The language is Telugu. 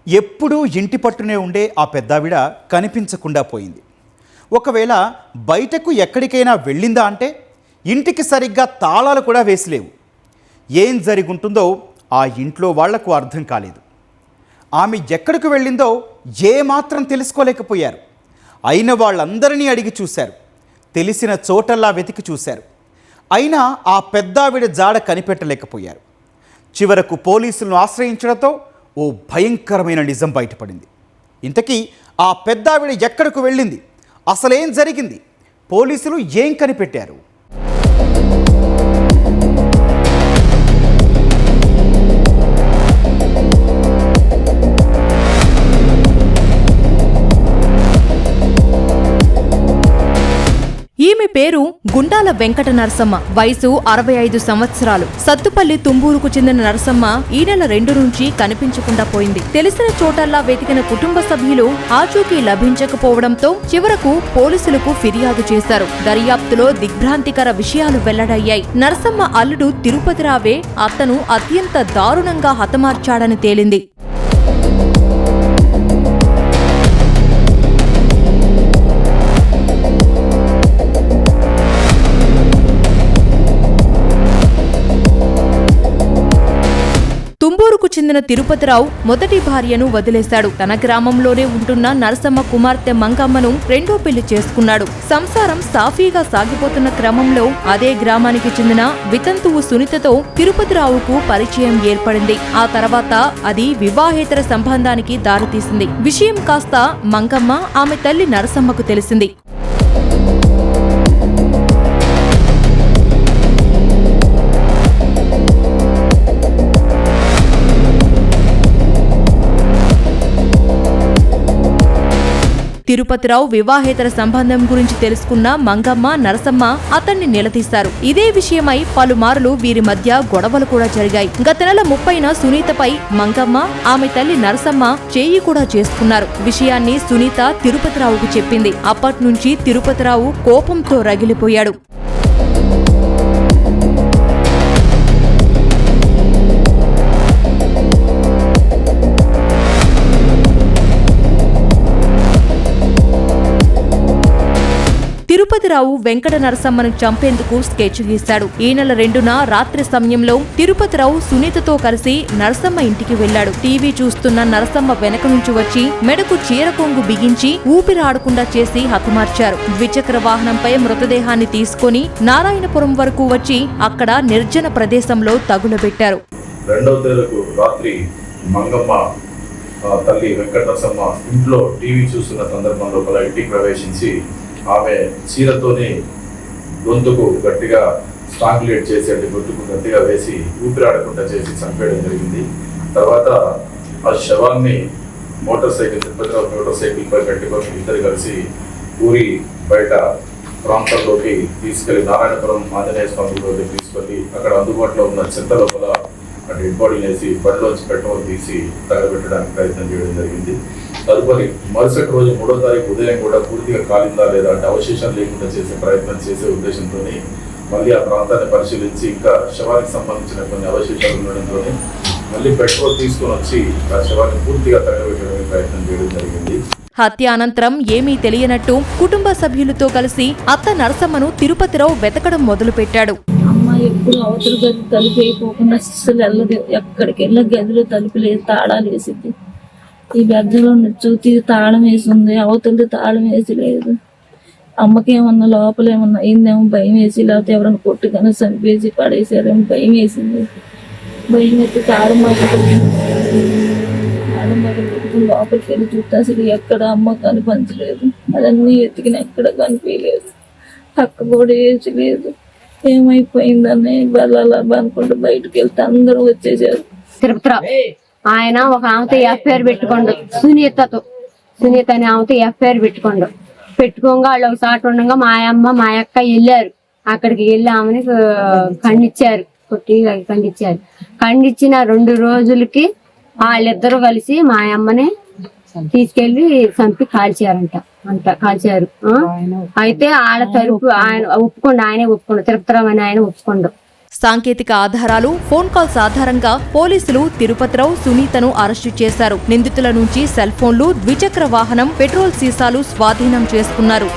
ఎప్పుడూ ఇంటి పట్టునే ఉండే ఆ పెద్దావిడ కనిపించకుండా పోయింది. ఒకవేళ బయటకు ఎక్కడికైనా వెళ్ళిందా అంటే ఇంటికి సరిగ్గా తాళాలు కూడా వేసిలేవు. ఏం జరుగుంటుందో ఆ ఇంట్లో వాళ్లకు అర్థం కాలేదు. ఆమె ఎక్కడికి వెళ్ళిందో ఏమాత్రం తెలుసుకోలేకపోయారు. అయిన వాళ్ళందరినీ అడిగి చూశారు, తెలిసిన చోటల్లా వెతికి చూశారు. అయినా ఆ పెద్దావిడ జాడ కనిపెట్టలేకపోయారు. చివరకు పోలీసులను ఆశ్రయించడంతో ఓ భయంకరమైన నిజం బయటపడింది. ఇంతకీ ఆ పెద్దావిడ ఎక్కడికి వెళ్ళింది, అసలేం జరిగింది, పోలీసులు ఏం కనిపెట్టారు? ఈమె పేరు గుండాల వెంకట నరసమ్మ. వయసు 65 సంవత్సరాలు. సత్తుపల్లి తుంబూరుకు చెందిన నరసమ్మ ఈ నెల 2 నుంచి కనిపించకుండా పోయింది. తెలిసిన చోటల్లా వెతికిన కుటుంబ సభ్యులు ఆచూకీ లభించకపోవడంతో చివరకు పోలీసులకు ఫిర్యాదు చేశారు. దర్యాప్తులో దిగ్భ్రాంతికర విషయాలు వెల్లడయ్యాయి. నరసమ్మ అల్లుడు తిరుపతిరావే అతను అత్యంత దారుణంగా హతమార్చాడని తేలింది. తుంబూరుకు చెందిన తిరుపతిరావు మొదటి భార్యను వదిలేశాడు. తన గ్రామంలోనే ఉంటున్న నరసమ్మ కుమార్తె మంగమ్మను రెండో పెళ్లి చేసుకున్నాడు. సంసారం సాఫీగా సాగిపోతున్న క్రమంలో అదే గ్రామానికి చెందిన వితంతువు సునీతతో తిరుపతిరావుకు పరిచయం ఏర్పడింది. ఆ తర్వాత అది వివాహేతర సంబంధానికి దారితీసింది. విషయం కాస్త మంగమ్మ ఆమె తల్లి నరసమ్మకు తెలిసింది. తిరుపతిరావు వివాహేతర సంబంధం గురించి తెలుసుకున్న మంగమ్మ, నరసమ్మ అతన్ని నిలదీశారు. ఇదే విషయమై పలుమార్లు వీరి మధ్య గొడవలు కూడా జరిగాయి. గత నెల 30న సునీతపై మంగమ్మ, ఆమె తల్లి నరసమ్మ చేయి కూడా చేసుకున్నారు. విషయాన్ని సునీత తిరుపతిరావుకు చెప్పింది. అప్పట్నుంచి తిరుపతిరావు కోపంతో రగిలిపోయాడు. తిరుపతిరావు వెంకట నరసమ్మను చంపేందుకు స్కెచ్ గీశాడు. ఈ నెల 2న రాత్రి సమయంలో తిరుపతిరావు సునీతతో కలిసి నరసమ్మ ఇంటికి వెళ్లాడు. టీవీ చూస్తున్న నరసమ్మ వెనక నుంచి వచ్చి మెడకు చీర కొంగు బిగించి ఊపిరాడకుండా చేసి హతమార్చారు. ద్విచక్ర వాహనంపై మృతదేహాన్ని తీసుకుని నారాయణపురం వరకు వచ్చి అక్కడ నిర్జన ప్రదేశంలో తగులబెట్టారు. 2వ తేదీకు రాత్రి మంగమ్మ తల్లి వెంకట నరసమ్మ ఇంట్లో టీవీ చూస్తున్న సందర్భంలో ఇంటికి ప్రవేశించి ఆమె చీరతోనే గొంతుకు గట్టిగా స్ట్రాంగులేట్ చేసి అంటే గొంతుకు గట్టిగా వేసి ఊపిరాడకుండా చేసి చంపేయడం జరిగింది. తర్వాత ఆ శవాన్ని తిరుపతిరావు మోటార్ సైకిల్ పై కట్టుకొని ఇద్దరు కలిసి ఊరి బయట ప్రాంతంలోకి తీసుకెళ్లి నారాయణపురం ఆంజనేయ స్వామి లోకి తీసుకెళ్లి అక్కడ అందుబాటులో ఉన్న చెత్త లోపల డెడ్ బాడీని వేసి బండిలోంచి పెట్రోల్ తీసి తగలబెట్టడానికి ప్రయత్నం చేయడం జరిగింది. తదుపరి మరుసటి రోజు 3వ తారీఖు ఉదయం కూడా పూర్తిగా కాలిందా లేదా అంటే అవశేషాలు లేకుండా చేసే ప్రయత్నం చేసే ఉద్దేశంతో మళ్ళీ ఆ ప్రాంతాన్ని పరిశీలించి ఇంకా శవానికి సంబంధించిన కొన్ని అవశేషాలు ఉండడంతో మళ్ళీ పెట్రోల్ తీసుకొని వచ్చి ఆ శవాన్ని పూర్తిగా తగలబెట్టడానికి ప్రయత్నం చేయడం జరిగింది. హత్య అనంతరం ఏమీ తెలియనట్టు కుటుంబ సభ్యులతో కలిసి అత్త నరసమ్మను తిరుపతిరావు వెతకడం మొదలుపెట్టాడు. ఎప్పుడు అవతల గది తలుపు అయిపోకుండా అస్సలు వెళ్ళదు. ఎక్కడికి వెళ్ళి గదిలో తలుపు లేదు, తాళాలు వేసింది. ఈ బెద్దలో చూతి తాళం వేసింది, అవతలది తాళం వేసి లేదు. అమ్మకేమన్నా లోపల ఏమన్నా అయిందేమో భయం వేసి, లేకపోతే ఎవరైనా కొట్టుకొని చంపేసి పడేసారేమో భయం వేసింది. భయం వేస్తే తాళం పెట్టుకుని లోపలికి వెళ్ళి చూస్తే అసలు ఎక్కడ అమ్మ కనిపించలేదు. అదన్నీ ఎత్తికిన ఎక్కడ కనిపించలేదు. పక్క కూడా వేసి లేదు. ఏమైపోయిందని బలాలా అనుకుంటూ బయటకు వెళ్తే అందరూ వచ్చేసారు. తిరుపతిరావు ఆయన ఒక ఆమెతో ఎఫ్ఐఆర్ పెట్టుకోండు, సునీత అని ఆమెతో ఎఫ్ఐఆర్ పెట్టుకోగా వాళ్ళు ఒక సాట ఉండగా మా అమ్మ మా అక్క వెళ్ళారు. అక్కడికి వెళ్ళి ఆమెని ఖండించారు, కొట్టి ఖండించిన 2 రోజులకి వాళ్ళిద్దరూ కలిసి మా అమ్మని తీసుకెళ్లి చంపి కాల్చారు. అయితే ఆడ తరపు ఆయన ఒప్పుకోండు, ఆయనే ఒప్పుకోండు, తిరుపతిరావు అని ఆయన ఒప్పుకోండు. సాంకేతిక ఆధారాలు, ఫోన్ కాల్స్ ఆధారంగా పోలీసులు తిరుపతిరావు, సునీతను అరెస్టు చేశారు. నిందితుల నుంచి సెల్ ఫోన్లు, ద్విచక్ర వాహనం, పెట్రోల్ సీసాలు స్వాధీనం చేసుకున్నారు.